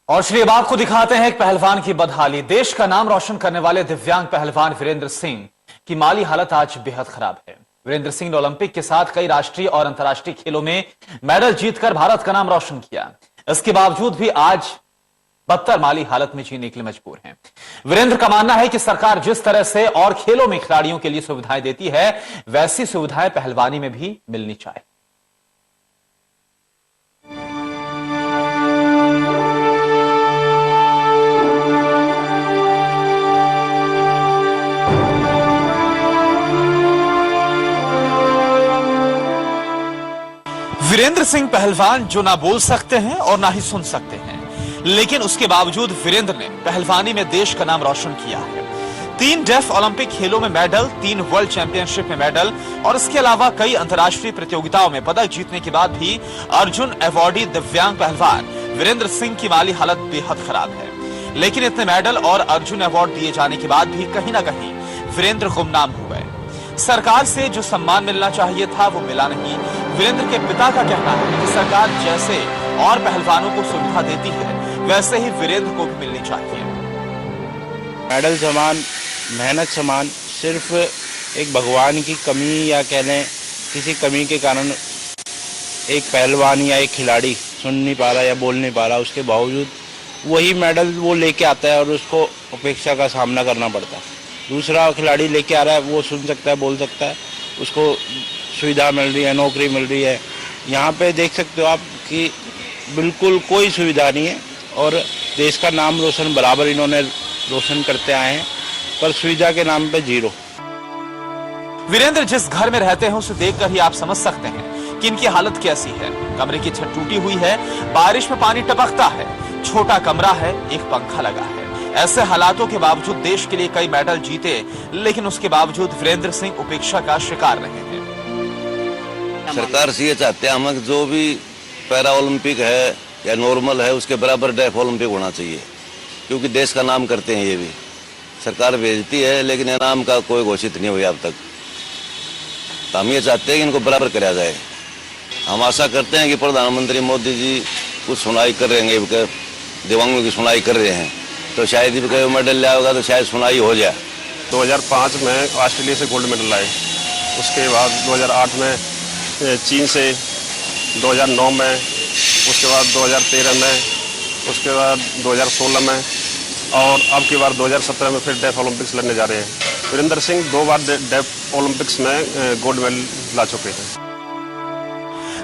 और श्री अब आपको दिखाते हैं एक पहलवान की बदहाली। देश का नाम रोशन करने वाले दिव्यांग पहलवान वीरेंद्र सिंह की माली हालत आज बेहद खराब है। वीरेंद्र सिंह ने ओलंपिक के साथ कई राष्ट्रीय और अंतर्राष्ट्रीय खेलों में मेडल जीतकर भारत का नाम रोशन किया। इसके बावजूद भी आज बदतर माली हालत में जीने के लिए मजबूर हैं। वीरेंद्र का मानना है कि सरकार जिस तरह से और खेलों में खिलाड़ियों के लिए सुविधाएं देती है, वैसी सुविधाएं पहलवानी में भी मिलनी चाहिए। वीरेंद्र सिंह पहलवान जो ना बोल सकते हैं और ना ही सुन सकते हैं, लेकिन उसके बावजूद वीरेंद्र ने पहलवानी में देश का नाम रोशन किया है। 3 डेफ ओलंपिक खेलों में मेडल, 3 वर्ल्ड चैंपियनशिप में मेडल और इसके अलावा कई अंतर्राष्ट्रीय प्रतियोगिताओं में पदक जीतने के बाद भी अर्जुन अवार्डी दिव्यांग पहलवान वीरेंद्र सिंह की माली हालत बेहद खराब है। लेकिन इतने मेडल और अर्जुन अवार्ड दिए जाने के बाद भी कहीं ना कहीं वीरेंद्र गुमनाम हो गए। सरकार से जो सम्मान मिलना चाहिए था वो मिला नहीं। वीरेंद्र के पिता का कहना है कि सरकार जैसे और पहलवानों को सुविधा देती है, वैसे ही वीरेंद्र को भी मिलनी चाहिए। मेडल समान, मेहनत समान, सिर्फ एक भगवान की कमी या कह लें किसी कमी के कारण एक पहलवान या एक खिलाड़ी सुन नहीं पा रहा या बोल नहीं पा रहा, उसके बावजूद वही मेडल वो लेके आता है और उसको उपेक्षा का सामना करना पड़ता है। दूसरा खिलाड़ी लेके आ रहा है, वो सुन सकता है, बोल सकता है, उसको सुविधा मिल रही है, नौकरी मिल रही है। यहाँ पे देख सकते हो आप कि बिल्कुल कोई सुविधा नहीं है और देश का नाम रोशन बराबर इन्होंने रोशन करते आए हैं, पर सुविधा के नाम पे जीरो। वीरेंद्र जिस घर में रहते हैं उसे देखकर ही आप समझ सकते हैं कि इनकी हालत कैसी है। कमरे की छत टूटी हुई है, बारिश में पानी टपकता है, छोटा कमरा है, एक पंखा लगा है। ऐसे हालातों के बावजूद देश के लिए कई मेडल जीते, लेकिन उसके बावजूद वीरेंद्र सिंह उपेक्षा का शिकार रहे हैं। सरकार से ये चाहते हैं हम जो भी पैरा ओलंपिक है या नॉर्मल है उसके बराबर डेफ ओलंपिक होना चाहिए, क्योंकि देश का नाम करते हैं। ये भी सरकार भेजती है लेकिन इनाम का कोई घोषित नहीं हुआ अब तक। तो हम ये चाहते हैं कि इनको बराबर कराया जाए। हम आशा करते हैं कि प्रधानमंत्री मोदी जी कुछ सुनाई कर रहे हैं, दिव्यांगों की सुनाई कर रहे हैं, तो शायद ही मेडल लिया होगा तो शायद सुनाई हो जाए। 2005 में ऑस्ट्रेलिया से गोल्ड मेडल लाए, उसके बाद 2008 में चीन से, 2009 में, उसके बाद 2013 में, उसके बाद 2016 में और अब की बार 2017 में फिर डेफ ओलंपिक्स लड़ने जा रहे हैं। वीरेंद्र सिंह 2 बार डेफ ओलंपिक्स में गोल्ड मेडल ला चुके हैं।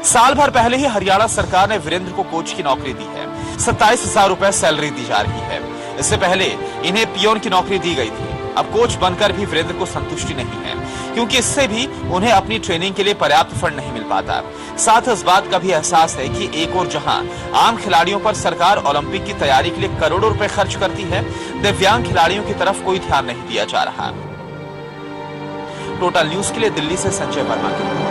साल भर पहले ही हरियाणा सरकार ने वीरेंद्र को कोच की नौकरी दी है। 27,000 रुपए सैलरी दी जा रही है। इससे पहले इन्हें पियोन की नौकरी दी गई थी। अब कोच बनकर भी वीरेंद्र को संतुष्टि नहीं है, क्योंकि इससे भी उन्हें अपनी ट्रेनिंग के लिए पर्याप्त फंड नहीं मिल पाता। साथ ही इस बात का भी एहसास है कि एक और जहां आम खिलाड़ियों पर सरकार ओलंपिक की तैयारी के लिए करोड़ों रुपए खर्च करती है, दिव्यांग खिलाड़ियों की तरफ कोई ध्यान नहीं दिया जा रहा। टोटल न्यूज के लिए दिल्ली से संजय वर्मा की रिपोर्ट।